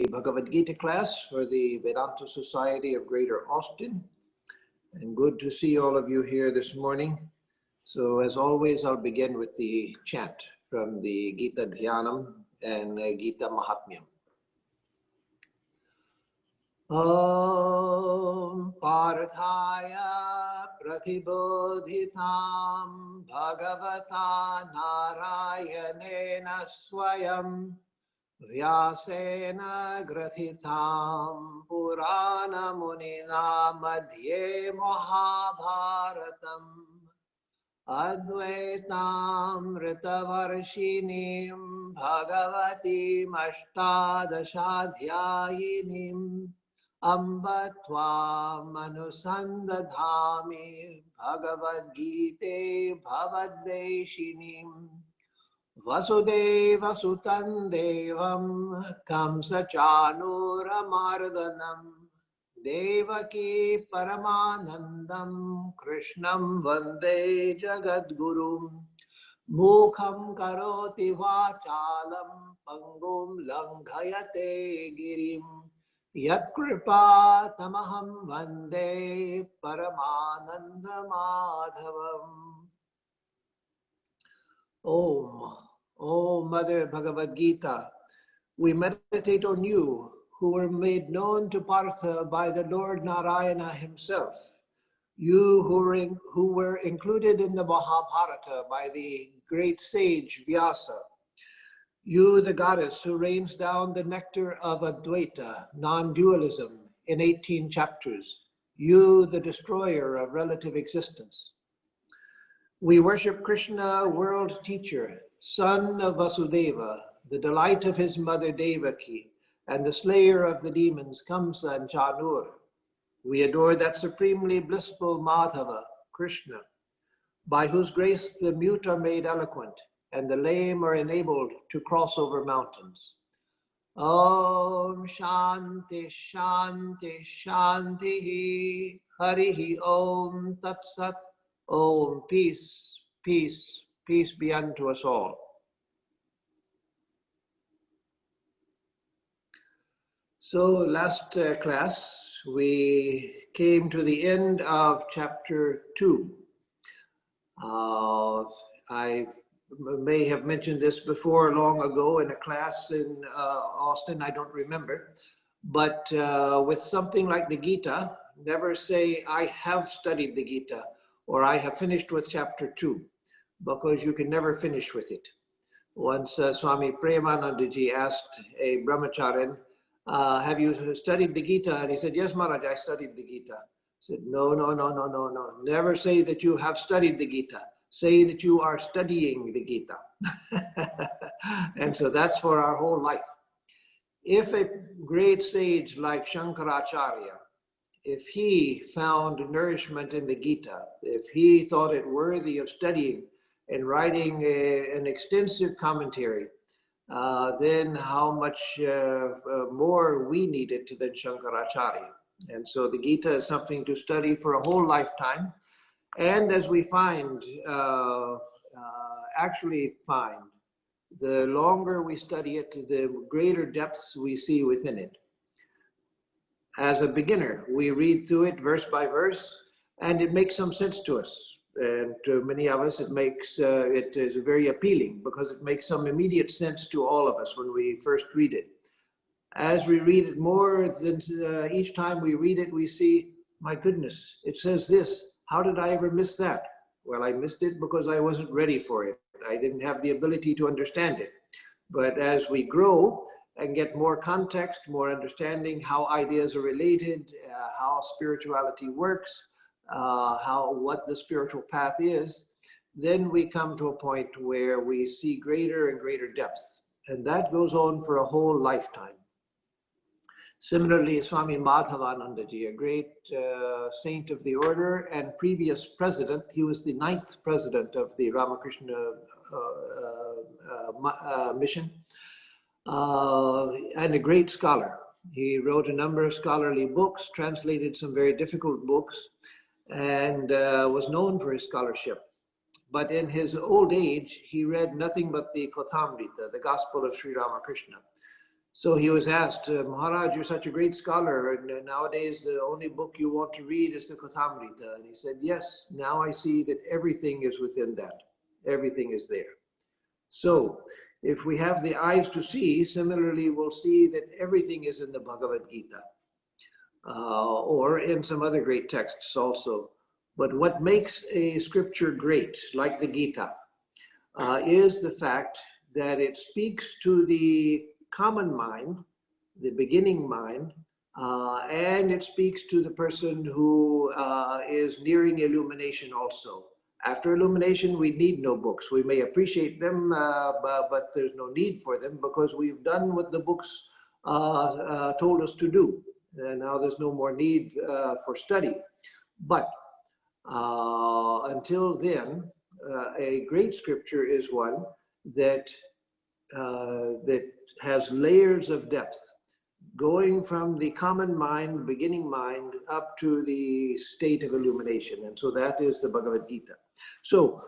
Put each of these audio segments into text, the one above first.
Bhagavad Gita class for the Vedanta Society of Greater Austin. And good to see all of you here this morning. So as always, I'll begin with the chant from the Gita Dhyanam and Gita Mahatmyam. Om Parthaya Pratibodhitam Bhagavata Narayanena Swayam Vyasena Grathitam Purana Munina Madhye Mahabharatam Advaitam Ritavarshinim Bhagavatim Ashtadashadhyayinim Amba Tvam Anusandadhami Bhagavad Gite Bhavadveshinim Vasudeva Sutan Devam Kamsa Chanuramardanam Devaki Paramanandam Krishnam Vande Jagadgurum Mukham Karoti Vachalam Pangum Langhayate Girim Yat Kripa Tamaham Vande Paramananda Madhavam. O Mother Bhagavad Gita, we meditate on you, who were made known to Partha by the Lord Narayana himself, you who were included in the Mahabharata by the great sage Vyasa, you the goddess who rains down the nectar of Advaita, non-dualism, in 18 chapters, you the destroyer of relative existence. We worship Krishna, world teacher, son of Vasudeva, the delight of his mother Devaki, and the slayer of the demons Kamsa and Chanur. We adore that supremely blissful Madhava, Krishna, by whose grace the mute are made eloquent and the lame are enabled to cross over mountains. Om Shanti Shanti Shanti Harihi Om Tat Sat. Om, peace, peace, peace be unto us all. So last class, we came to the end of chapter 2. I may have mentioned this before long ago in a class in Austin, I don't remember. But with something like the Gita, never say, I have studied the Gita, or I have finished with chapter 2, because you can never finish with it. Once Swami Atmarupanandaji asked a brahmacharin, have you studied the Gita? And he said, yes, Maharaj, I studied the Gita. He said, no. Never say that you have studied the Gita. Say that you are studying the Gita. And so that's for our whole life. If a great sage like Shankaracharya, if he found nourishment in the Gita, if he thought it worthy of studying and writing an extensive commentary, then how much more we need it than Shankaracharya. And so the Gita is something to study for a whole lifetime. And as we find, the longer we study it, the greater depths we see within it. As a beginner, we read through it verse by verse, and it makes some sense to us. And to many of us, it is very appealing because it makes some immediate sense to all of us when we first read it. As we read it more, each time we read it, we see, my goodness, it says this. How did I ever miss that? Well, I missed it because I wasn't ready for it. I didn't have the ability to understand it. But as we grow and get more context, more understanding how ideas are related, how spirituality works, what the spiritual path is, then we come to a point where we see greater and greater depth. And that goes on for a whole lifetime. Similarly, Swami Atmarupanandaji, a great saint of the order and previous president, he was the 9th president of the Ramakrishna mission, and a great scholar. He wrote a number of scholarly books, translated some very difficult books, and was known for his scholarship. But in his old age, he read nothing but the Kathamrita, the Gospel of Sri Ramakrishna. So he was asked, Maharaj, you're such a great scholar, and nowadays the only book you want to read is the Kathamrita. And he said, yes, now I see that everything is within that. Everything is there. So if we have the eyes to see, similarly, we'll see that everything is in the Bhagavad Gita, or in some other great texts also. But what makes a scripture great, like the Gita, is the fact that it speaks to the common mind, the beginning mind, and it speaks to the person who is nearing illumination also. After illumination, we need no books. We may appreciate them, but there's no need for them because we've done what the books told us to do. And now there's no more need for study. But until then, a great scripture is one that that has layers of depth, going from the common mind, beginning mind, up to the state of illumination. And so that is the Bhagavad Gita. So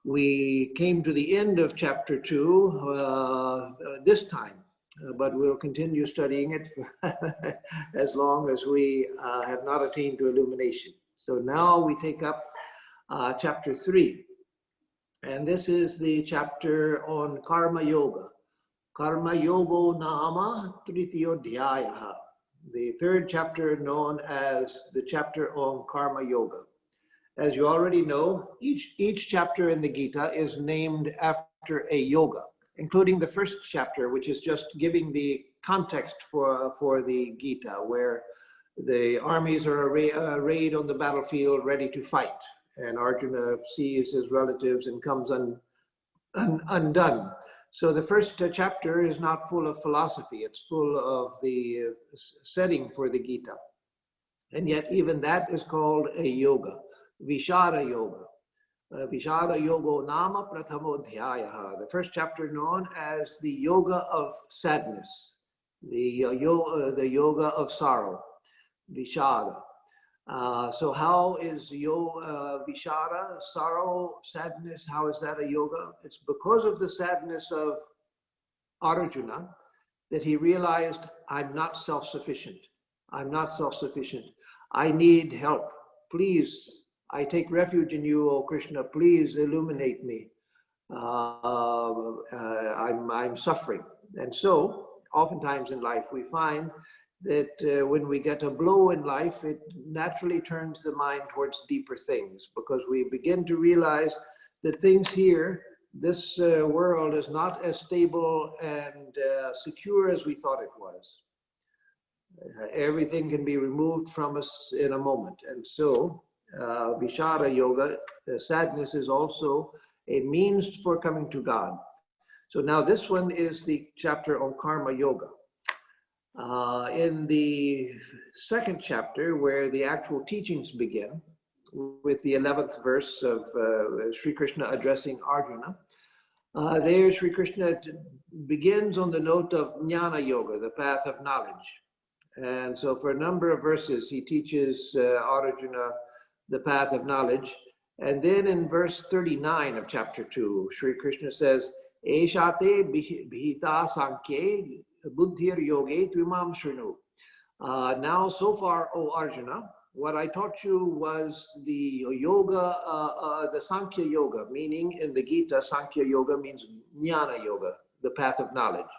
we came to the end of chapter 2 this time, but we'll continue studying it for as long as we have not attained to illumination. So now we take up chapter 3. And this is the chapter on Karma Yoga. Karma Yogo Nama Tritiyo Dhyayaha. The third chapter known as the chapter on Karma Yoga. As you already know, each chapter in the Gita is named after a yoga, including the first chapter, which is just giving the context for the Gita, where the armies are arrayed on the battlefield ready to fight. And Arjuna sees his relatives and comes undone. So the first chapter is not full of philosophy. It's full of the setting for the Gita. And yet even that is called a yoga, Vishara Yoga. Vishara Yogo Nama Prathamo Dhyayaha. The first chapter known as the yoga of sadness, the yoga of sorrow, Vishara. So how is Vishara, sorrow, sadness, how is that a yoga? It's because of the sadness of Arjuna that he realized, I'm not self-sufficient. I'm not self-sufficient. I need help. Please, I take refuge in you, O Krishna. Please illuminate me. I'm suffering. And so, oftentimes in life, we find that when we get a blow in life, it naturally turns the mind towards deeper things because we begin to realize that things here, this world is not as stable and secure as we thought it was. Everything can be removed from us in a moment. And so, Vishara Yoga, sadness is also a means for coming to God. So now this one is the chapter on Karma Yoga. In the second chapter, where the actual teachings begin, with the 11th verse of Shrikrishna addressing Arjuna, there Shrikrishna begins on the note of Jnana Yoga, the path of knowledge. And so for a number of verses, he teaches Arjuna the path of knowledge. And then in verse 39 of chapter 2, Shrikrishna says, Eshate bhita Sankhya buddhir yoge tvimam shrinu. Now, so far, O Arjuna, what I taught you was the yoga, the Sankhya yoga, meaning in the Gita, Sankhya yoga means Jnana yoga, the path of knowledge,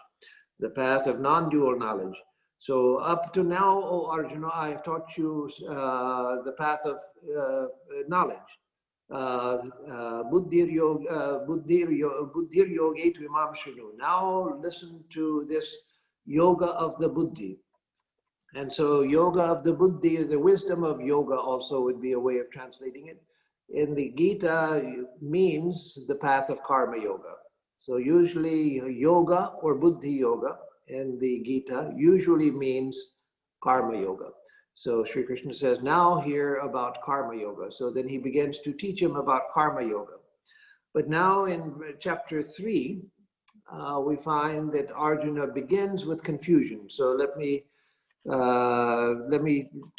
the path of non-dual knowledge. So up to now, O Arjuna, I have taught you the path of knowledge. Buddhir yoge tvimam shrinu. Now listen to this yoga of the buddhi. And so yoga of the buddhi, the wisdom of yoga also would be a way of translating it. In the Gita means the path of karma yoga. So usually yoga or buddhi yoga in the Gita usually means karma yoga. So Sri Krishna says, now hear about karma yoga. So then he begins to teach him about karma yoga. But now in chapter 3, we find that Arjuna begins with confusion. So let me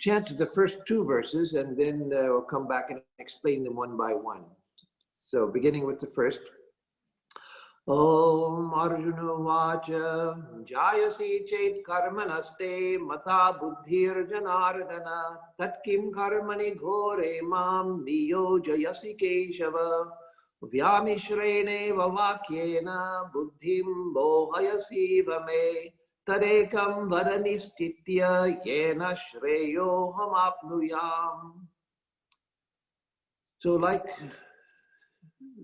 chant the first 2 verses and then we'll come back and explain them one by one. So beginning with the first. Om Arjuna Vacha Jayasi Chet Karmanaste Mata Buddhir Janardana Tatkim Karmani Ghore Mam Niyojayasi Keshava Vyamishrene Vavakyena Buddhim Bohayasi Vame Tarekam Vadanistitya Yena Shreyo Hamapnuyam. So like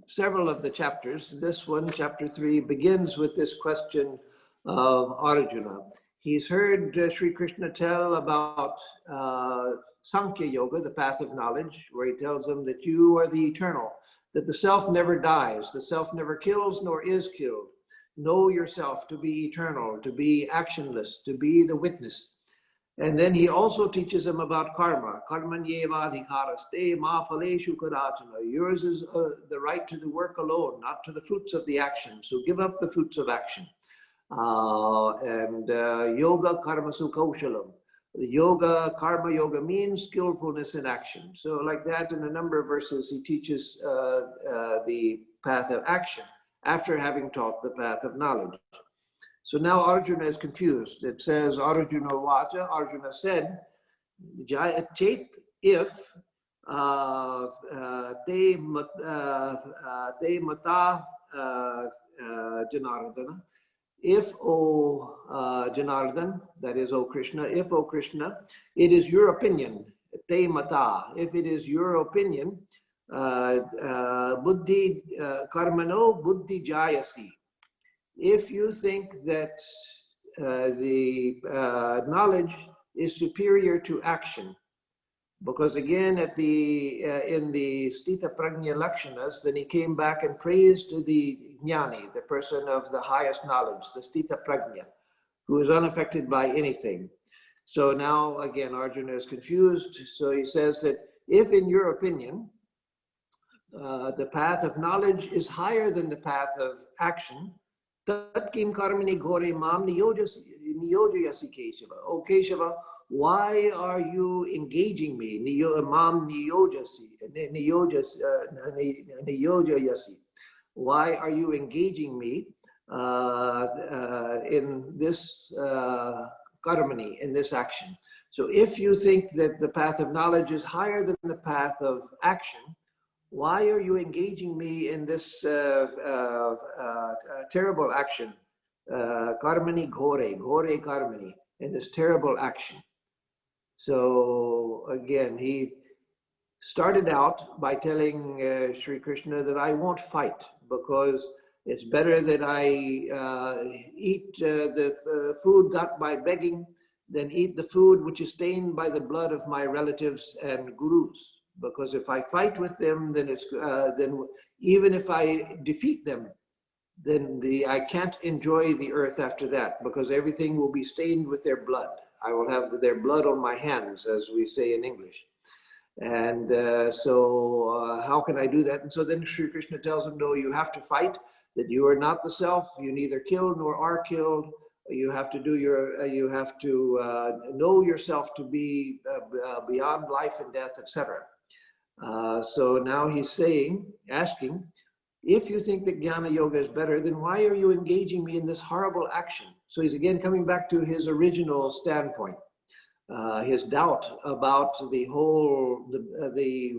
several of the chapters, this one, chapter 3, begins with this question of Arjuna. He's heard Sri Krishna tell about Sankhya Yoga, the path of knowledge, where he tells him that you are the eternal, that the self never dies, the self never kills nor is killed. Know yourself to be eternal, to be actionless, to be the witness. And then he also teaches him about karma. Karmanyevadhikaraste ma phaleshu kadachana. Yours is the right to the work alone, not to the fruits of the action. So give up the fruits of action. Yoga karmasu kaushalam. The yoga, karma yoga means skillfulness in action. So like that, in a number of verses, he teaches the path of action after having taught the path of knowledge. So now Arjuna is confused. It says, Arjuna Vacha, Arjuna said, Chet, if te mata Janardana, if, O Janardan, that is, O Krishna, if, O Krishna, it is your opinion, te mata, if it is your opinion, buddhi karmano buddhi jayasi. If you think that the knowledge is superior to action, because again at the in the Stita Prajna Lakshanas, then he came back and praised the Jnani, the person of the highest knowledge, the Stita Prajna, who is unaffected by anything. So now again Arjuna is confused. So he says that if in your opinion the path of knowledge is higher than the path of action, Tatkim karmini gore mam niyojayasi Keshava. Oh Keshava, why are you engaging me? Mam niyojayasi. Why are you engaging me in this karmani, in this action? So if you think that the path of knowledge is higher than the path of action, why are you engaging me in this terrible action? Karmani ghore karmani, in this terrible action. So again, he started out by telling Sri Krishna that I won't fight because it's better that I eat the food got by begging than eat the food which is stained by the blood of my relatives and gurus. Because if I fight with them, then it's then even if I defeat them, then I can't enjoy the earth after that, because everything will be stained with their blood. I will have their blood on my hands, as we say in English. And so how can I do that? And so then Sri Krishna tells him, no, you have to fight, that you are not the self, you neither kill nor are killed. You have to do your, you have to know yourself to be beyond life and death, etc. So now he's saying, asking, if you think that Jnana Yoga is better, then why are you engaging me in this horrible action? So he's again coming back to his original standpoint, his doubt about the whole, the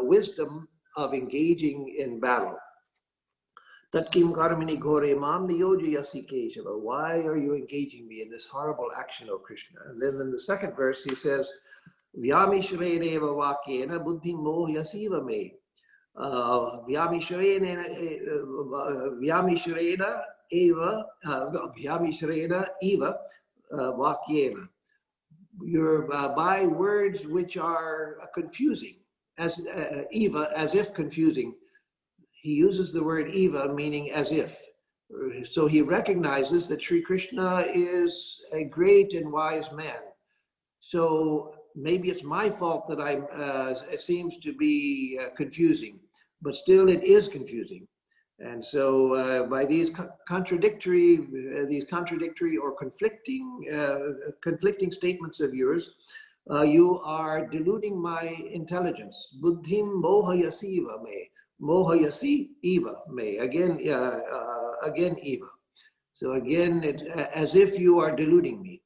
wisdom of engaging in battle. Tatkim karmini ghore mam niyojayasi Keshava. Why are you engaging me in this horrible action, O Krishna? And then in the second verse, he says, Vyamishrena eva vakyena buddhim mohyasiva me. Vyamishrena eva vakyena. You're by words which are confusing, as eva, as if confusing. He uses the word eva, meaning as if. So he recognizes that Sri Krishna is a great and wise man. So maybe it's my fault that it seems to be confusing, but still it is confusing. And so by these contradictory or conflicting statements of yours, you are deluding my intelligence. Buddhim mohayasiva me. Mohayasi eva me. Again, again eva. So again, as if you are deluding me.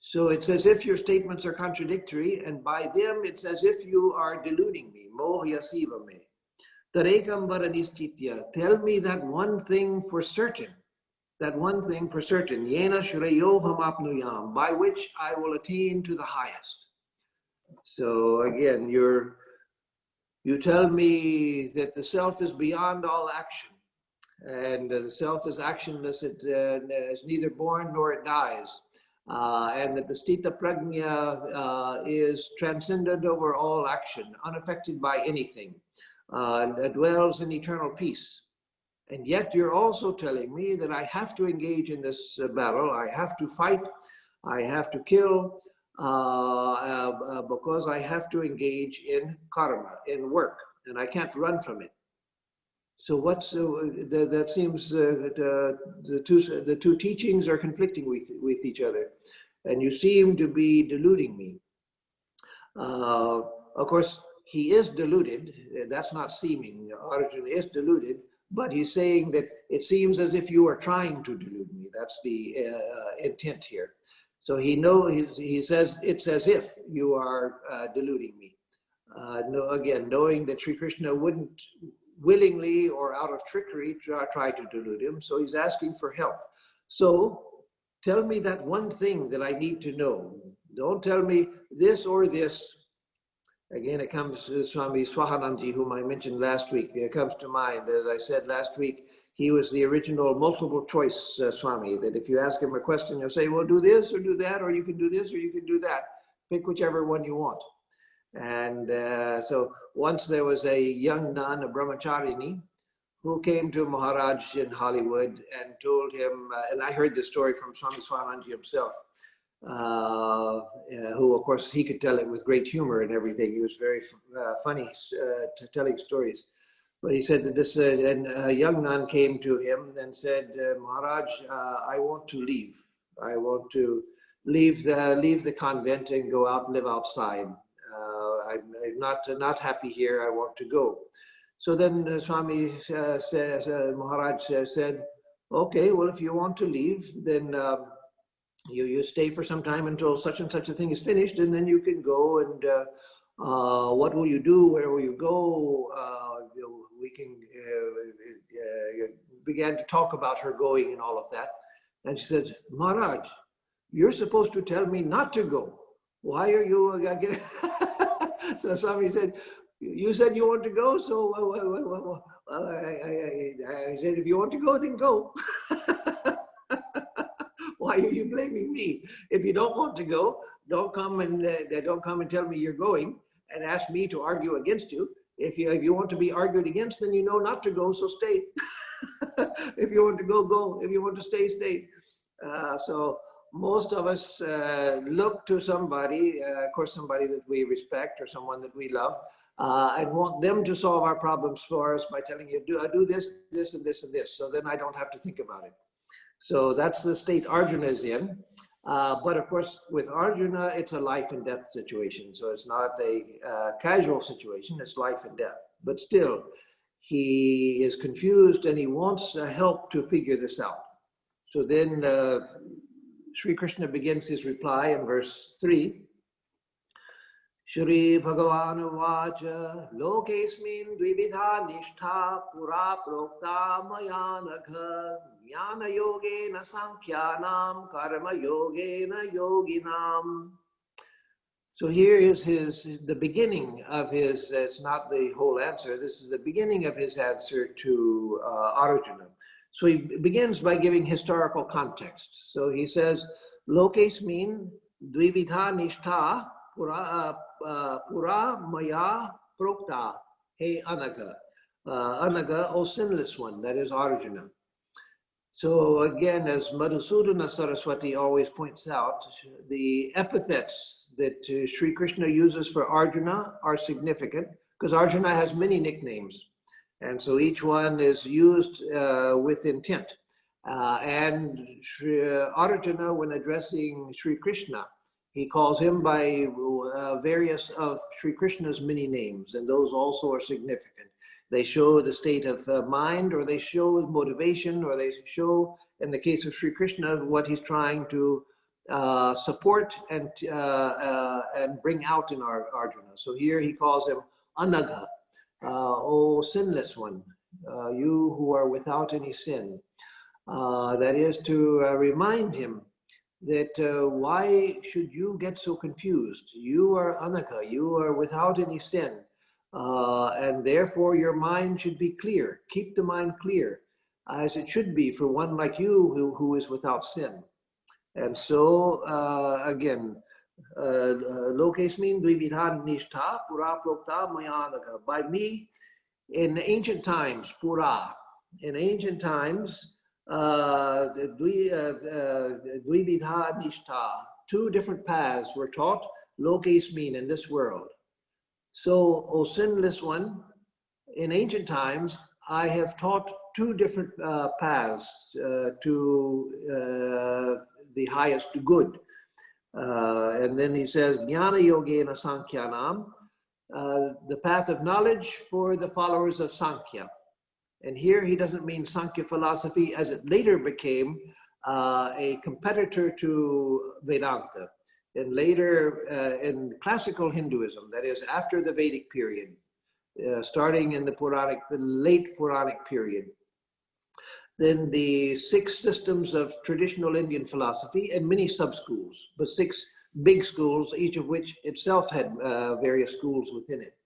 So it's as if your statements are contradictory, and by them it's as if you are deluding me. Mohayasi eva me. Tarekam varanistitya. Tell me that one thing for certain. That one thing for certain. Yena shreyoham apnuyam. By which I will attain to the highest. So again, you tell me that the self is beyond all action, and the self is actionless. It is neither born nor it dies, and that the stita prajna is transcendent over all action, unaffected by anything, dwells in eternal peace. And yet you're also telling me that I have to engage in this battle, I have to fight, I have to kill, because I have to engage in karma, in work, and I can't run from it. So what's that seems the two teachings are conflicting with each other, and you seem to be deluding me. Of course, he is deluded. That's not seeming. Arjuna is deluded, but he's saying that it seems as if you are trying to delude me. That's the intent here. So he says it's as if you are deluding me. Again, knowing that Shrikrishna wouldn't willingly or out of trickery try to delude him, so he's asking for help. So tell me that one thing that I need to know. Don't tell me this or this. Again, it comes to Swami Swahanandaji, whom I mentioned last week. It comes to mind, as I said last week, he was the original multiple choice Swami, that if you ask him a question, he'll say, well, do this or do that, or you can do this or you can do that. Pick whichever one you want. And so once there was a young nun, a brahmacharini, who came to Maharaj in Hollywood and told him, and I heard this story from Swami Swahanandaji himself, who of course he could tell it with great humor and everything. He was very funny telling stories. But he said that this a young nun came to him and said, Maharaj, I want to leave. I want to leave the convent and go out and live outside. I'm not happy here. I want to go. So then Swami says, Maharaj said, okay, well, if you want to leave, then you stay for some time until such and such a thing is finished, and then you can go. And what will you do? Where will you go? We can began to talk about her going and all of that. And she said, Maharaj, you're supposed to tell me not to go. Why are you? So Swami said, you said you want to go, so I said, if you want to go, then go. Why are you blaming me? If you don't want to go, don't come and tell me you're going and ask me to argue against you. If you want to be argued against, then you know not to go, so stay. If you want to go, go. If you want to stay, stay. So most of us look to somebody, of course, somebody that we respect or someone that we love, and want them to solve our problems for us by telling you, do this, this, and this, and this. So then I don't have to think about it. So that's the state Arjuna is in. But of course, with Arjuna, it's a life and death situation. So it's not a casual situation, it's life and death. But still, he is confused and he wants help to figure this out. So then Sri Krishna begins his reply in verse 3. Shri Bhagavan Vacha Lokesmin Dvividha Nishtha Pura Prokta Mayanagha Jnana Yogena Sankhyanam Karma Yogena Yoginam. So here is the beginning of his, it's not the whole answer, this is the beginning of his answer to Arjuna. So he begins by giving historical context. So he says, Lokesmin Dvividha Nishtha Pura Maya Prokta He Anaga. Anaga, O sinless one, that is Arjuna. So again, as Madhusudana Saraswati always points out, the epithets that Sri Krishna uses for Arjuna are significant because Arjuna has many nicknames. And so each one is used with intent. And Arjuna, when addressing Sri Krishna, he calls him by various of Sri Krishna's many names, and those also are significant. They show the state of mind, or they show motivation, or they show, in the case of Shrikrishna, what he's trying to support and bring out in our Arjuna. So here he calls him Anagha, O sinless one, you who are without any sin. That is to remind him that why should you get so confused? You are Anagha, you are without any sin. And therefore your mind should be clear. Keep the mind clear, as it should be for one like you who is without sin. And so again, Lokesmin Dvividhan Nishtha Pura Prokta Mayanaka. By me, in ancient times, Pura, in ancient times, Dvividha Nishtha, two different paths were taught, Lokesmin, in this world. So, O sinless one, in ancient times, I have taught two different paths to the highest good. And then he says, Jnana Yogena Sankhyanam, the path of knowledge for the followers of Sankhya. And here he doesn't mean Sankhya philosophy as it later became a competitor to Vedanta. And later in classical Hinduism, that is after the Vedic period, starting in the late Puranic period, then the 6 systems of traditional Indian philosophy and many sub-schools, but 6 big schools, each of which itself had various schools within it.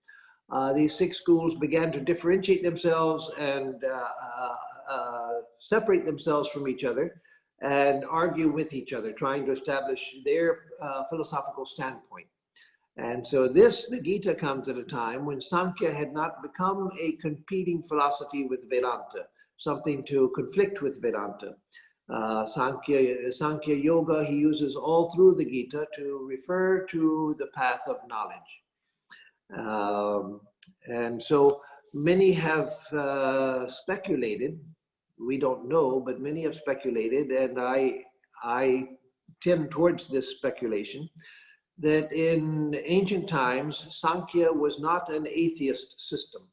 These 6 schools began to differentiate themselves and separate themselves from each other and argue with each other, trying to establish their philosophical standpoint. And so the Gita comes at a time when Sankhya had not become a competing philosophy with Vedanta, something to conflict with Vedanta. Sankhya Yoga, he uses all through the Gita to refer to the path of knowledge. And so many have speculated, we don't know, but many have speculated, and I tend towards this speculation, that in ancient times, Sankhya was not an atheist system.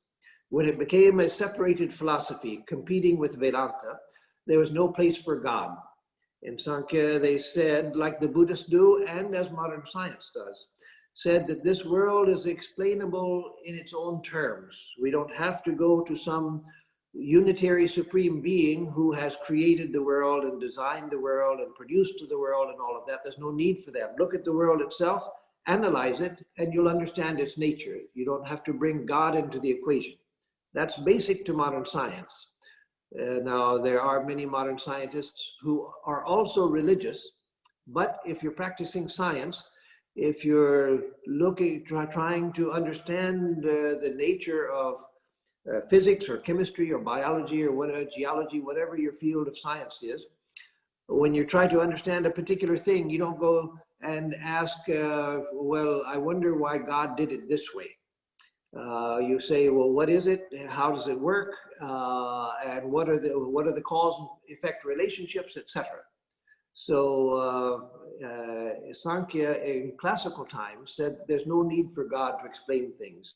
When it became a separated philosophy, competing with Vedanta, there was no place for God. In Sankhya, they said, like the Buddhists do, and as modern science does, said that this world is explainable in its own terms. We don't have to go to some unitary supreme being who has created the world and designed the world and produced the world and all of that. There's no need for that. Look at the world itself, analyze it, and you'll understand its nature. You don't have to bring God into the equation. That's basic to modern science. Now, there are many modern scientists who are also religious, but if you're practicing science, if you're trying to understand the nature of physics or chemistry or biology or whatever, geology, whatever your field of science is, when you try to understand a particular thing, you don't go and ask, well, I wonder why God did it this way. You say, well, what is it? How does it work? And what are the cause and effect relationships, etc. So Sankhya in classical times said there's no need for God to explain things.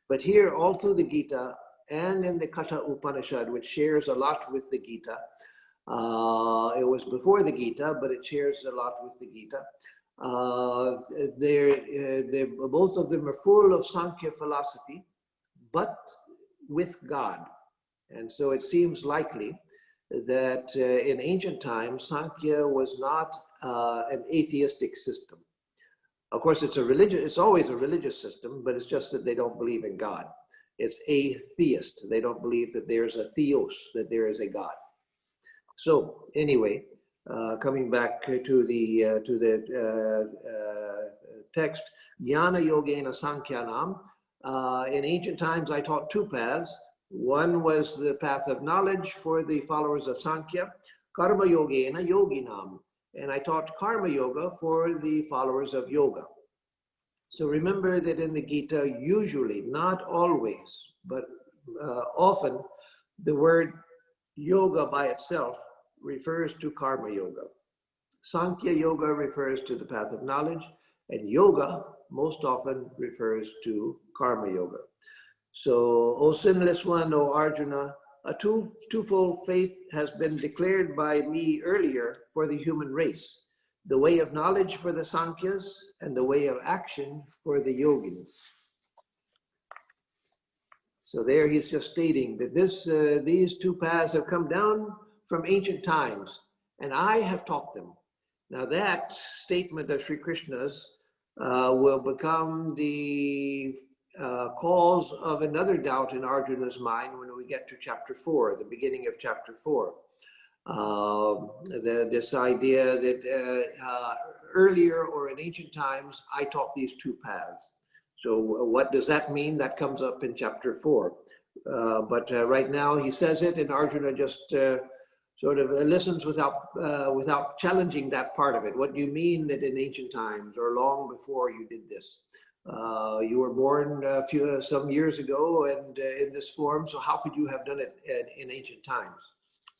But here, all through the Gita and in the Katha Upanishad, which shares a lot with the Gita, it was before the Gita, but it shares a lot with the Gita. Both of them are full of Sankhya philosophy, but with God. And so it seems likely that in ancient times, Sankhya was not an atheistic system. Of course, it's always a religious system, but it's just that they don't believe in God. It's atheist. They don't believe that there's a theos, that there is a God. So anyway, coming back to the text, Jnana Yogena Sankhyanam. In ancient times, I taught 2 paths. One was the path of knowledge for the followers of Sankhya, Karma Yogena Yoginam. And I taught Karma Yoga for the followers of Yoga. So remember that in the Gita, usually, not always, but often, the word yoga by itself refers to Karma Yoga. Sankhya Yoga refers to the path of knowledge, and yoga most often refers to Karma Yoga. So, O sinless one, O Arjuna, a twofold faith has been declared by me earlier for the human race, the way of knowledge for the Sankhyas and the way of action for the Yogins. So there he's just stating that these two paths have come down from ancient times, and I have taught them. Now that statement of Shrikrishna's will become the cause of another doubt in Arjuna's mind when we get to chapter 4, the beginning of chapter 4. This idea that earlier or in ancient times, I taught these two paths. So what does that mean? That comes up in chapter 4. But right now he says it, and Arjuna just sort of listens without challenging that part of it. What do you mean that in ancient times or long before you did this? You were born some years ago and in this form, so how could you have done it in ancient times?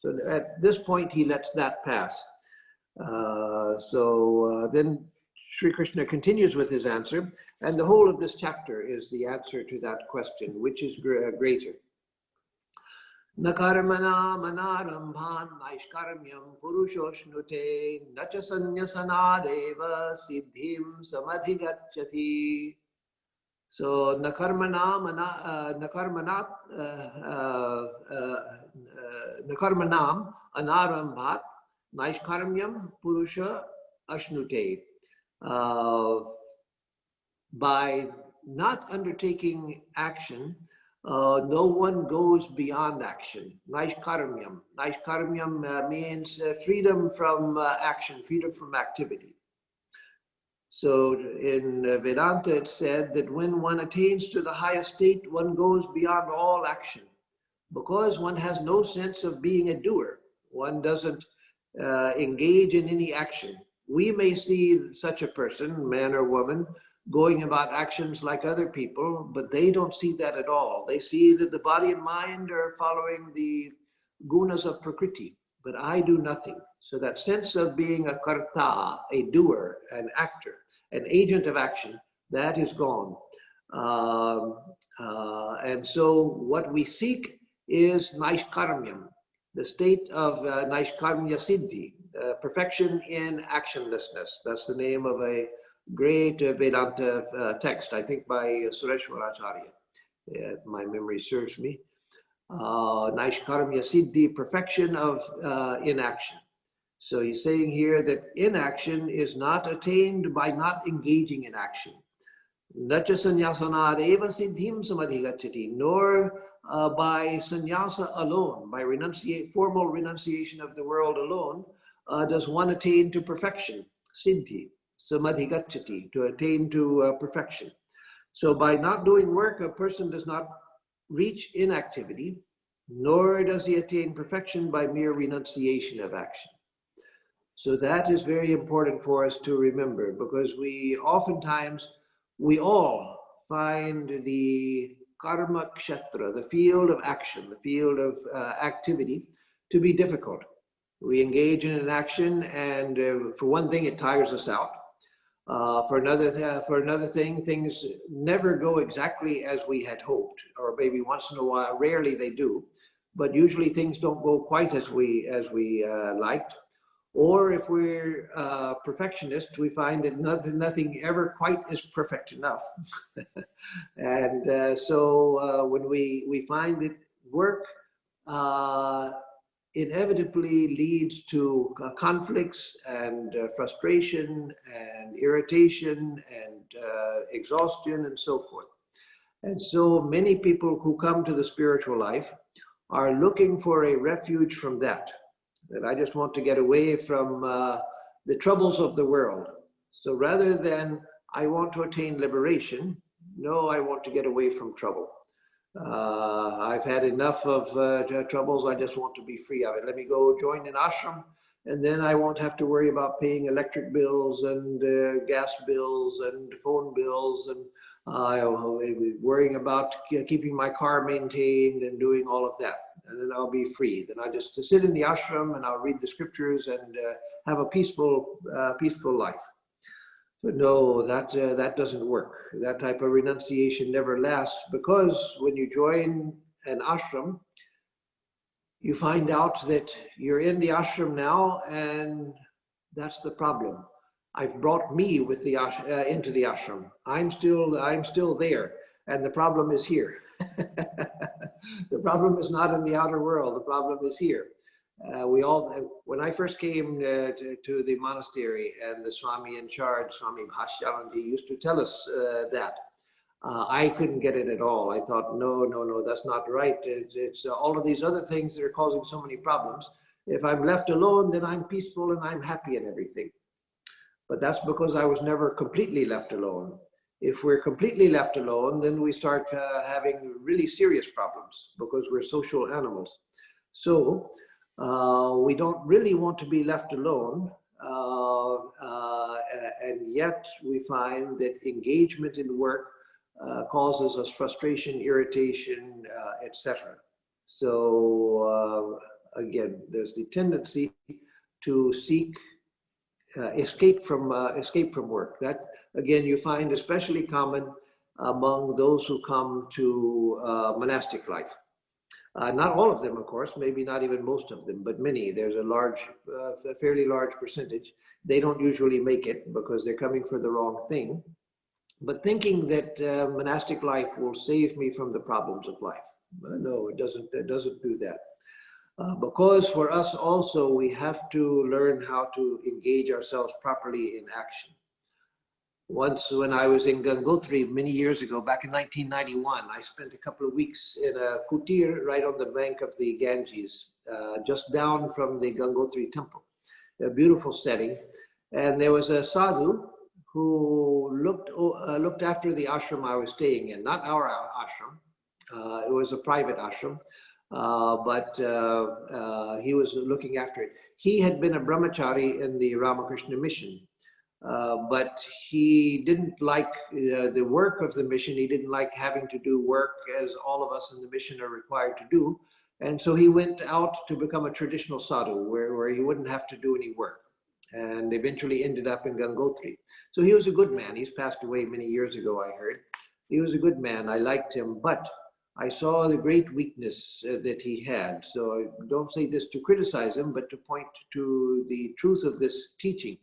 So at this point, he lets that pass. Then Sri Krishna continues with his answer, and the whole of this chapter is the answer to that question, which is greater. Na karmana manarambhan naishkarmyam purushoshnute nacha sanyasanadeva siddhim samadhigacchati. So nakarmanam anarambhat naishkarmyam purusha ashnute. By not undertaking action, no one goes beyond action. Naishkarmyam. Naishkarmyam means freedom from action, freedom from activity. So in Vedanta, it's said that when one attains to the highest state, one goes beyond all action, because one has no sense of being a doer. One doesn't engage in any action. We may see such a person, man or woman, going about actions like other people, but they don't see that at all. They see that the body and mind are following the gunas of Prakriti, but I do nothing. So that sense of being a karta, a doer, an actor, an agent of action, that is gone. And so what we seek is naishkarmyam, the state of naishkarmya siddhi, perfection in actionlessness. That's the name of a great Vedanta text, I think by Sureshwaracharya, if my memory serves me. Naishkarmya siddhi, perfection of inaction. So he's saying here that inaction is not attained by not engaging in action. Nacha sanyasanad eva siddhim samadhigacchati, nor by sannyasa alone, by formal renunciation of the world alone, does one attain to perfection, siddhi, samadhigacchati, to attain to perfection. So by not doing work, a person does not reach inactivity, nor does he attain perfection by mere renunciation of action. So that is very important for us to remember, because we all find the karma kshetra, the field of action, the field of activity, to be difficult. We engage in an action, and for one thing, it tires us out. For another thing, things never go exactly as we had hoped, or maybe once in a while, rarely they do, but usually things don't go quite as we liked. Or if we're perfectionists, we find that nothing ever quite is perfect enough. And so when we find that work inevitably leads to conflicts and frustration and irritation and exhaustion and so forth. And so many people who come to the spiritual life are looking for a refuge from that. That I just want to get away from the troubles of the world. So rather than I want to attain liberation, no, I want to get away from trouble. I've had enough of troubles. I just want to be free of it. Let me go join an ashram, and then I won't have to worry about paying electric bills and gas bills and phone bills, and worrying about keeping my car maintained and doing all of that. And then I'll be free. Then I just sit in the ashram and I'll read the scriptures and have a peaceful life. So no, that doesn't work. That type of renunciation never lasts, because when you join an ashram, you find out that you're in the ashram now, and that's the problem. I've brought me with the into the ashram. I'm still there, and the problem is here. The problem is not in the outer world. The problem is here. When I first came to the monastery, and the Swami in charge, Swami Atmarupanandaji, used to tell us that. I couldn't get it at all. I thought, no, that's not right. It's all of these other things that are causing so many problems. If I'm left alone, then I'm peaceful and I'm happy and everything. But that's because I was never completely left alone. If we're completely left alone, then we start having really serious problems, because we're social animals. So we don't really want to be left alone. And yet we find that engagement in work causes us frustration, irritation, etc. So again, there's the tendency to seek escape from work. That again you find especially common among those who come to monastic life. Not all of them, of course, maybe not even most of them, but many. There's a fairly large percentage. They don't usually make it because they're coming for the wrong thing, but thinking that monastic life will save me from the problems of life. No, it doesn't do that. Because for us also, we have to learn how to engage ourselves properly in action. Once when I was in Gangotri many years ago, back in 1991, I spent a couple of weeks in a kutir right on the bank of the Ganges, just down from the Gangotri temple. A beautiful setting. And there was a sadhu who looked after the ashram I was staying in, not our ashram. It was a private ashram, but he was looking after it. He had been a brahmachari in the Ramakrishna mission, but he didn't like the work of the mission. He didn't like having to do work as all of us in the mission are required to do. And so he went out to become a traditional sadhu where he wouldn't have to do any work, and eventually ended up in Gangotri. So he was a good man. He's passed away many years ago, I heard. He was a good man. I liked him, but I saw the great weakness that he had. So I don't say this to criticize him, but to point to the truth of this teaching.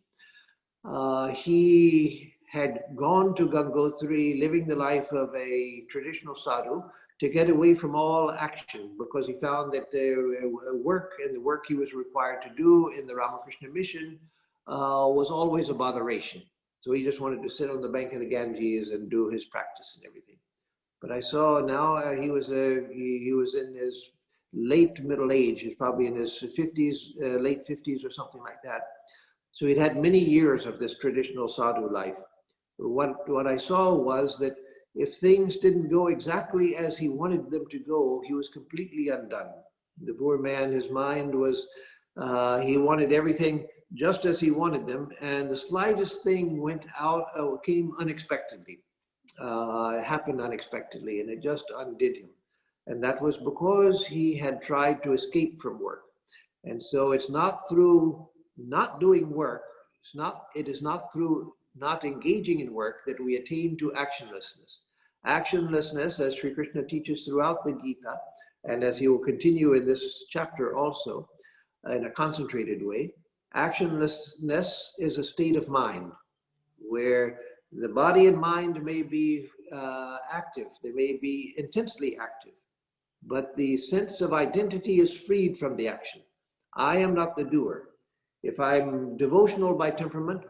He had gone to Gangotri, living the life of a traditional sadhu, to get away from all action, because he found that the work he was required to do in the Ramakrishna mission was always a botheration. So he just wanted to sit on the bank of the Ganges and do his practice and everything. But I saw now he was in his late middle age. He's probably in his 50s, late 50s or something like that. So he'd had many years of this traditional sadhu life. What I saw was that if things didn't go exactly as he wanted them to go, he was completely undone. The poor man, his mind was, he wanted everything just as he wanted them, and the slightest thing came unexpectedly. It happened unexpectedly, and it just undid him. And that was because he had tried to escape from work. And so it's not through not doing work, it is not through not engaging in work that we attain to actionlessness. Actionlessness, as Shrikrishna teaches throughout the Gita, and as he will continue in this chapter also, in a concentrated way, actionlessness is a state of mind where the body and mind may be active, they may be intensely active, but the sense of identity is freed from the action. I am not the doer. If I'm devotional by temperament,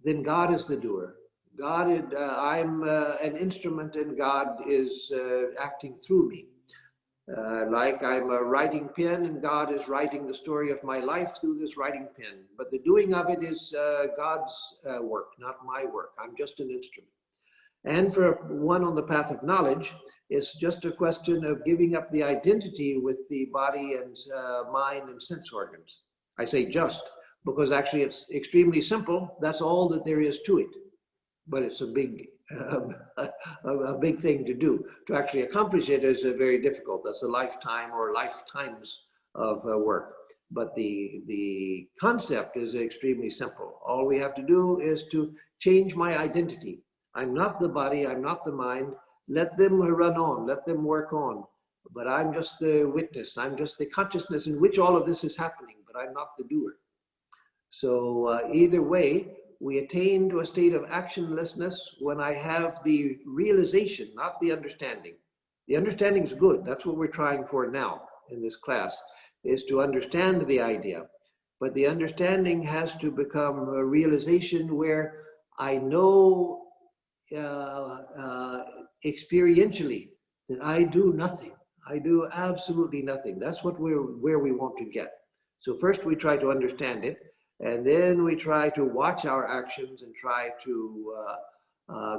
then God is the doer. I'm an instrument, and God is acting through me. Like I'm a writing pen, and God is writing the story of my life through this writing pen. But the doing of it is God's work, not my work. I'm just an instrument. And for one on the path of knowledge, it's just a question of giving up the identity with the body and mind and sense organs. I say just, because actually it's extremely simple. That's all that there is to it. But it's a big thing to do. To actually accomplish it is very difficult. That's a lifetime or lifetimes of work. But the concept is extremely simple. All we have to do is to change my identity. I'm not the body, I'm not the mind. Let them run on, let them work on. But I'm just the witness, I'm just the consciousness in which all of this is happening, but I'm not the doer. So either way, we attain to a state of actionlessness when I have the realization, not the understanding. The understanding is good. That's what we're trying for now in this class, is to understand the idea. But the understanding has to become a realization where I know experientially that I do nothing. I do absolutely nothing. That's what where we want to get. So first we try to understand it, and then we try to watch our actions and try to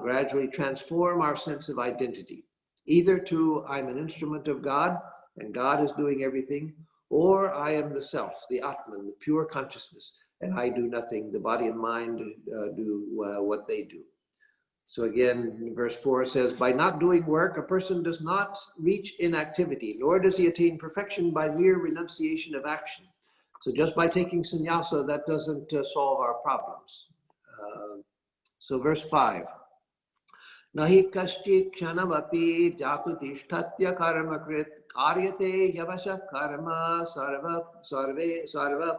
gradually transform our sense of identity. Either to I'm an instrument of God and God is doing everything, or I am the self, the Atman, the pure consciousness, and I do nothing. The body and mind do what they do. So again, verse 4 says, by not doing work, a person does not reach inactivity, nor does he attain perfection by mere renunciation of action. So just by taking sannyasa, that doesn't solve our problems. So verse 5. Nahi kashchit kshanavapi jatu tishthatya karma krit karyate yavasha karma sarva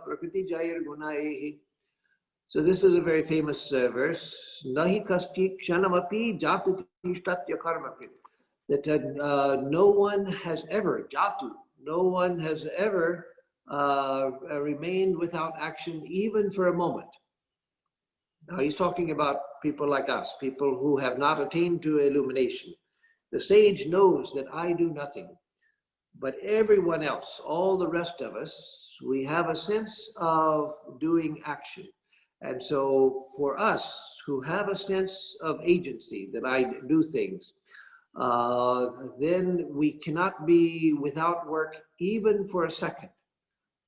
prakriti jair gunaihi. So this is a very famous verse. Nahi kashchit kshanavapi jatu tishthatya karma krit. That no one has ever, jatu, no one has ever remained without action even for a moment. Now he's talking about people like us, people who have not attained to illumination. The sage knows that I do nothing, but everyone else, all the rest of us, we have a sense of doing action. And so for us who have a sense of agency, that I do things, then we cannot be without work even for a second.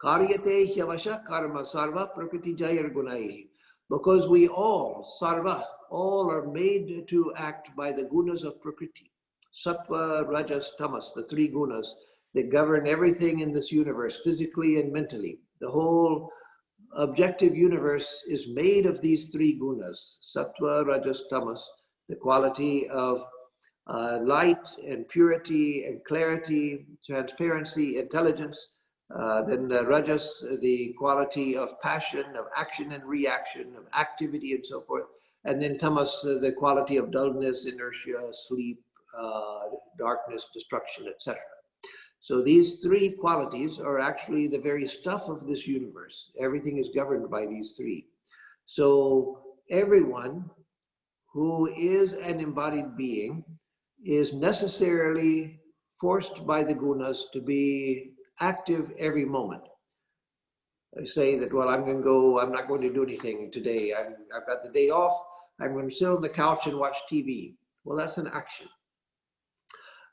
Karyate hyavasha karma sarva prakriti jayar gunai. Because we all, sarva, all are made to act by the gunas of prakriti. Sattva, rajas, tamas, the three gunas that govern everything in this universe, physically and mentally. The whole objective universe is made of these three gunas, sattva, rajas, tamas, the quality of light and purity and clarity, transparency, intelligence. Then rajas, the quality of passion, of action and reaction, of activity and so forth. And then tamas, the quality of dullness, inertia, sleep, darkness, destruction, etc. So these three qualities are actually the very stuff of this universe. Everything is governed by these three. So everyone who is an embodied being is necessarily forced by the gunas to be active every moment. I say that, well, I'm not going to do anything today. I've got the day off. I'm going to sit on the couch and watch TV. Well, that's an action.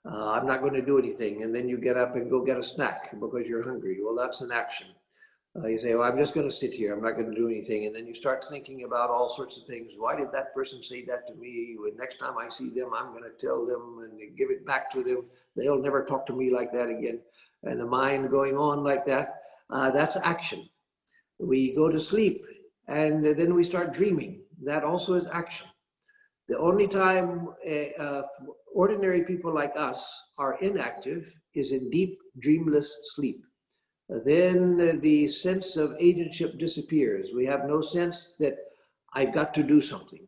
I'm not going to do anything. And then you get up and go get a snack because you're hungry. Well, that's an action. You say, well, I'm just going to sit here. I'm not going to do anything. And then you start thinking about all sorts of things. Why did that person say that to me? Well, next time I see them, I'm going to tell them and give it back to them. They'll never talk to me like that again. And the mind going on like that, that's action. We go to sleep and then we start dreaming. That also is action. The only time ordinary people like us are inactive is in deep, dreamless sleep. Then the sense of agentship disappears. We have no sense that I've got to do something.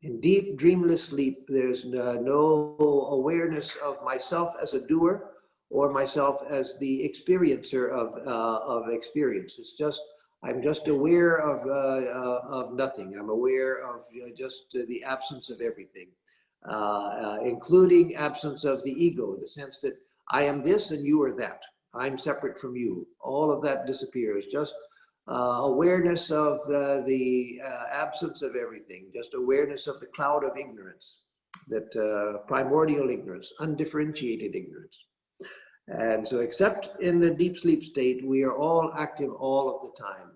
In deep, dreamless sleep, there's no awareness of myself as a doer or myself as the experiencer of experience. It's just, I'm just aware of nothing. I'm aware of just the absence of everything, including absence of the ego, the sense that I am this and you are that. I'm separate from you. All of that disappears. Just awareness of the absence of everything. Just awareness of the cloud of ignorance, that primordial ignorance, undifferentiated ignorance. And so except in the deep sleep state, we are all active all of the time.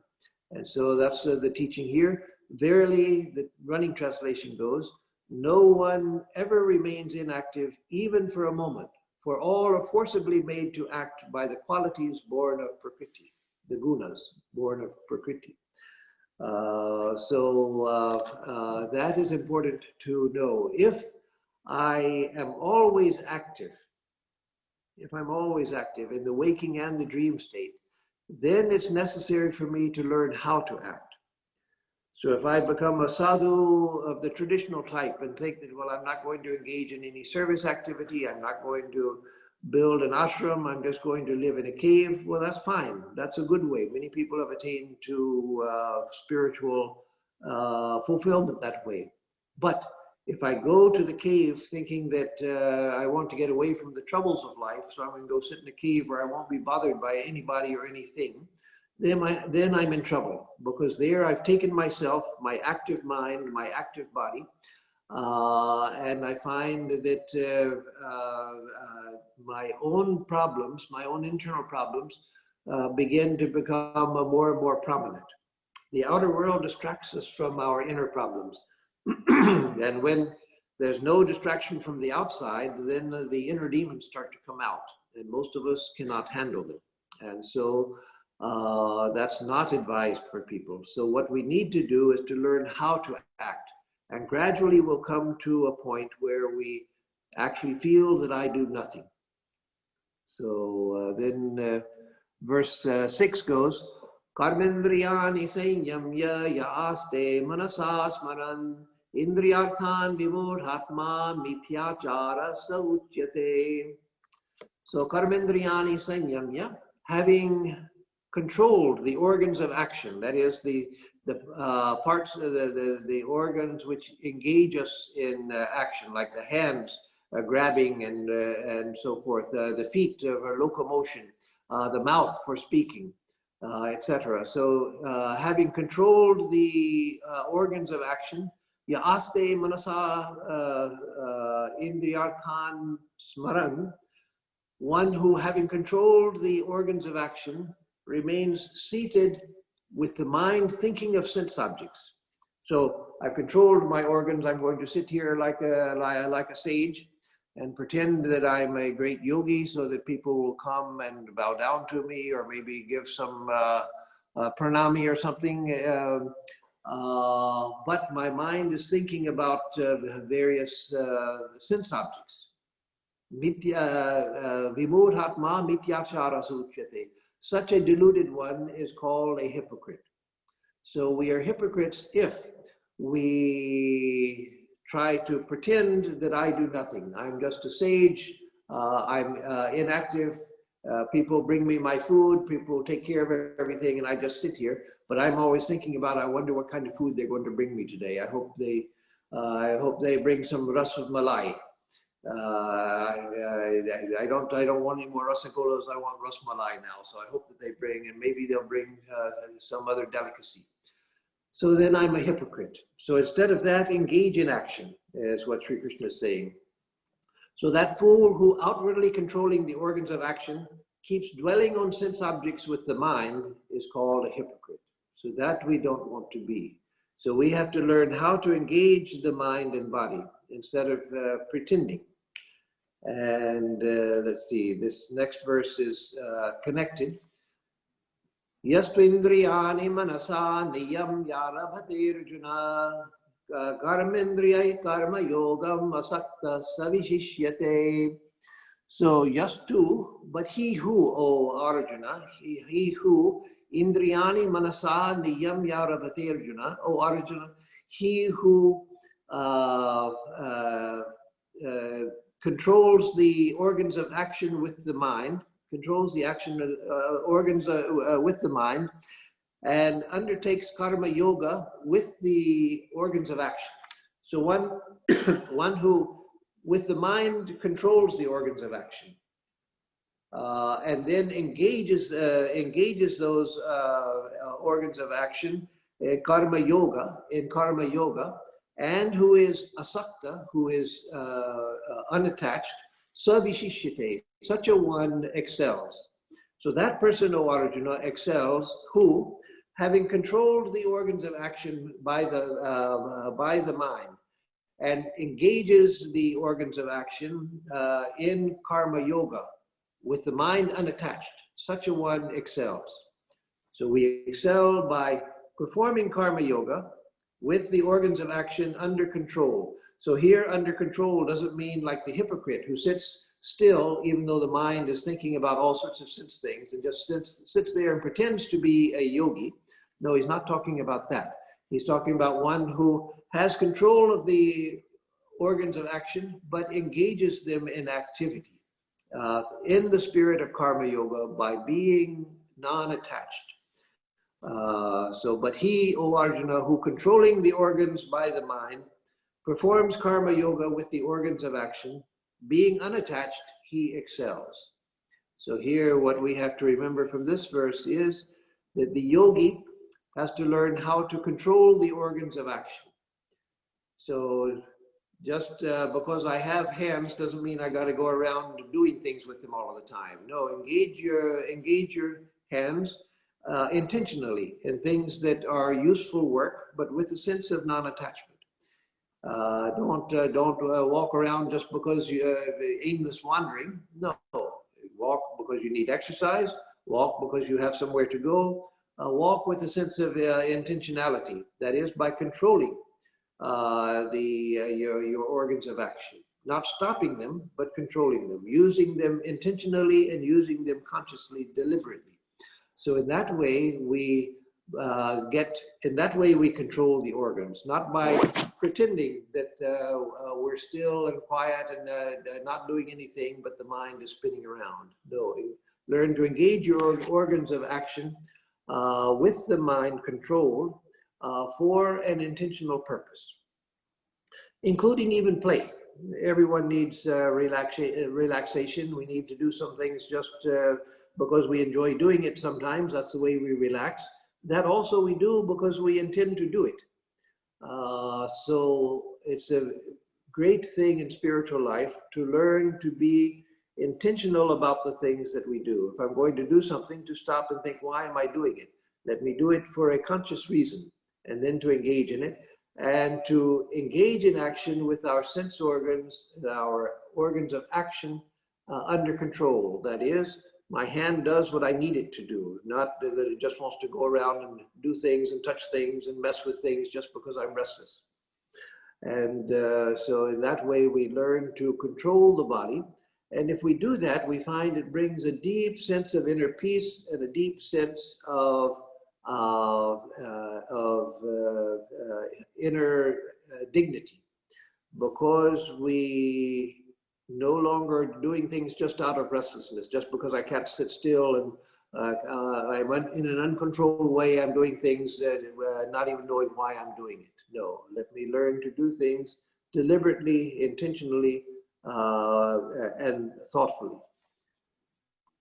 And so that's the teaching here. Verily, the running translation goes, no one ever remains inactive, even for a moment. For all are forcibly made to act by the qualities born of Prakriti, the gunas born of Prakriti. That is important to know. If I am always active, if I'm always active in the waking and the dream state, then it's necessary for me to learn how to act. So if I become a sadhu of the traditional type and think that, well, I'm not going to engage in any service activity, I'm not going to build an ashram, I'm just going to live in a cave, well, that's fine. That's a good way. Many people have attained to spiritual fulfillment that way. But if I go to the cave thinking that I want to get away from the troubles of life, so I'm going to go sit in a cave where I won't be bothered by anybody or anything, then I'm in trouble, because there I've taken myself, my active mind, my active body, and I find that my own problems, my own internal problems, begin to become more and more prominent. The outer world distracts us from our inner problems. And when there's no distraction from the outside, then the inner demons start to come out, and most of us cannot handle them. And so that's not advised for people. So what we need to do is to learn how to act. And gradually we'll come to a point where we actually feel that I do nothing. So then verse 6 goes, Karmendriyani sanyamya yaaste manasa smaran indriyarthan vimodhatma mithyachara sauchyate. So karmendriyani sanyamya, having controlled the organs of action, that is the parts, the organs which engage us in action, like the hands grabbing and so forth, the feet for locomotion, the mouth for speaking, etc. So having controlled the organs of action, yaaste manasa indriyarthan smaran, one who, having controlled the organs of action, remains seated with the mind thinking of sense objects. So I've controlled my organs. I'm going to sit here like a sage and pretend that I'm a great yogi, so that people will come and bow down to me, or maybe give some pranami or something. But my mind is thinking about various sense objects. Vimodhatma mithyachara suchyate. Such a deluded one is called a hypocrite. So we are hypocrites if we try to pretend that I do nothing. I'm just a sage, I'm inactive, people bring me my food, people take care of everything, and I just sit here. But I'm always thinking about, I wonder what kind of food they're going to bring me today. I hope they bring some ras malai. I don't want any more rasagolas. I want ras malai now. So I hope that they bring, and maybe they'll bring some other delicacy. So then I'm a hypocrite. So instead of that, engage in action, is what Shrikrishna is saying. So that fool who, outwardly controlling the organs of action, keeps dwelling on sense objects with the mind, is called a hypocrite. So that we don't want to be. So we have to learn how to engage the mind and body instead of pretending. And let's see, this next verse is connected. Yastvindriyani manasa niyam yarabhate Arjuna karmendriyai karma yogam asakta savishishyate. So yastu, but he who, O Arjuna, he who, indriyani manasa niyam yarabhate Arjuna, O Arjuna, he who controls the organs of action with the mind, controls the action organs with the mind, and undertakes karma yoga with the organs of action. So one who with the mind controls the organs of action, and then engages those organs of action in karma yoga, and who is asakta, who is unattached, savishishyate, such a one excels. So that person, O Arjuna, excels who, having controlled the organs of action by the mind, and engages the organs of action in karma yoga with the mind unattached, such a one excels. So we excel by performing karma yoga with the organs of action under control. So here, under control doesn't mean like the hypocrite who sits still, even though the mind is thinking about all sorts of sense things, and just sits there and pretends to be a yogi. No, he's not talking about that. He's talking about one who has control of the organs of action, but engages them in activity, in the spirit of karma yoga, by being non-attached. But he, O Arjuna, who controlling the organs by the mind, performs karma yoga with the organs of action, being unattached, he excels. So here, what we have to remember from this verse is that the yogi has to learn how to control the organs of action. So just because I have hands doesn't mean I got to go around doing things with them all of the time. No, engage your hands intentionally in things that are useful work, but with a sense of non-attachment. Don't walk around just because you aimless wandering. No, walk because you need exercise. Walk because you have somewhere to go. Walk with a sense of intentionality. That is, by controlling your organs of action, not stopping them, but controlling them, using them intentionally and using them consciously, deliberately. So in that way we we control the organs, not by pretending that we're still and quiet and not doing anything, but the mind is spinning around. No, learn to engage your organs of action with the mind controlled for an intentional purpose, including even play. Everyone needs relaxation. We need to do some things just because we enjoy doing it sometimes. That's the way we relax. That also we do because we intend to do it. So it's a great thing in spiritual life to learn to be intentional about the things that we do. If I'm going to do something, to stop and think, why am I doing it? Let me do it for a conscious reason, and then to engage in it, and to engage in action with our sense organs, our organs of action under control. That is, my hand does what I need it to do, not that it just wants to go around and do things and touch things and mess with things just because I'm restless. And so in that way, we learn to control the body. And if we do that, we find it brings a deep sense of inner peace and a deep sense of inner dignity, because we no longer doing things just out of restlessness, just because I can't sit still and I'm in an uncontrolled way, I'm doing things not even knowing why I'm doing it. No, let me learn to do things deliberately, intentionally, and thoughtfully.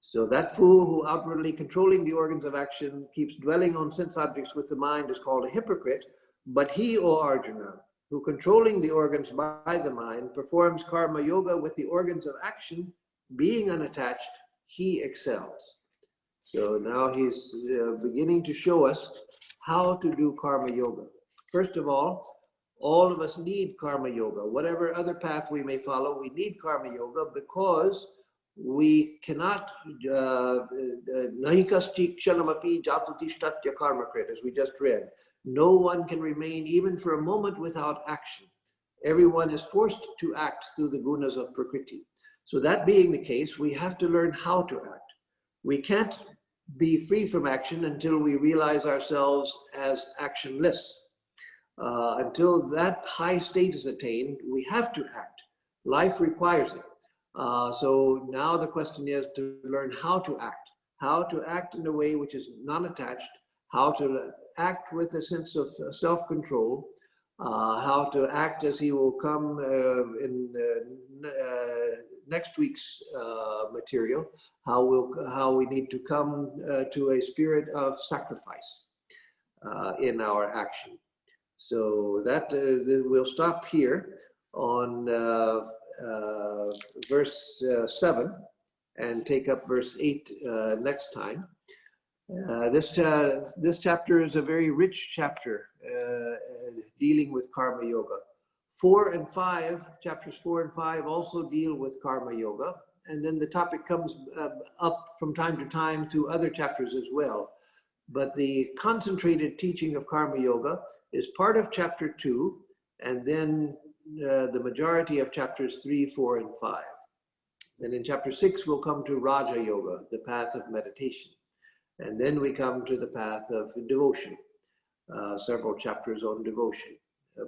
So that fool who outwardly controlling the organs of action keeps dwelling on sense objects with the mind is called a hypocrite. But he, O Arjuna, who controlling the organs by the mind performs karma yoga with the organs of action, being unattached, he excels. So now he's beginning to show us how to do karma yoga. First of all of us need karma yoga. Whatever other path we may follow, we need karma yoga, because we cannot, nahikaschi kshanamapi jatutishtatya karmakrit, as we just read. No one can remain even for a moment without action. Everyone is forced to act through the gunas of Prakriti. So that being the case, we have to learn how to act. We can't be free from action until we realize ourselves as actionless. Until that high state is attained, we have to act. Life requires it. So now the question is to learn how to act in a way which is non-attached, how to act with a sense of self-control, how to act as he will come in next week's material, how we need to come to a spirit of sacrifice in our action. So that we'll stop here on verse 7 and take up verse 8 next time. This chapter is a very rich chapter dealing with karma yoga. 4 and 5, chapters 4 and 5 also deal with karma yoga. And then the topic comes up from time to time to other chapters as well. But the concentrated teaching of Karma Yoga is part of chapter 2, and then the majority of chapters 3, 4, and 5. Then in chapter 6, we'll come to Raja Yoga, the path of meditation. And then we come to the path of devotion, several chapters on devotion.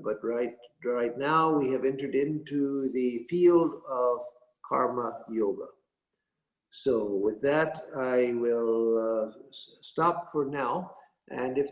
But right now, we have entered into the field of Karma Yoga. So with that, I will stop for now. And if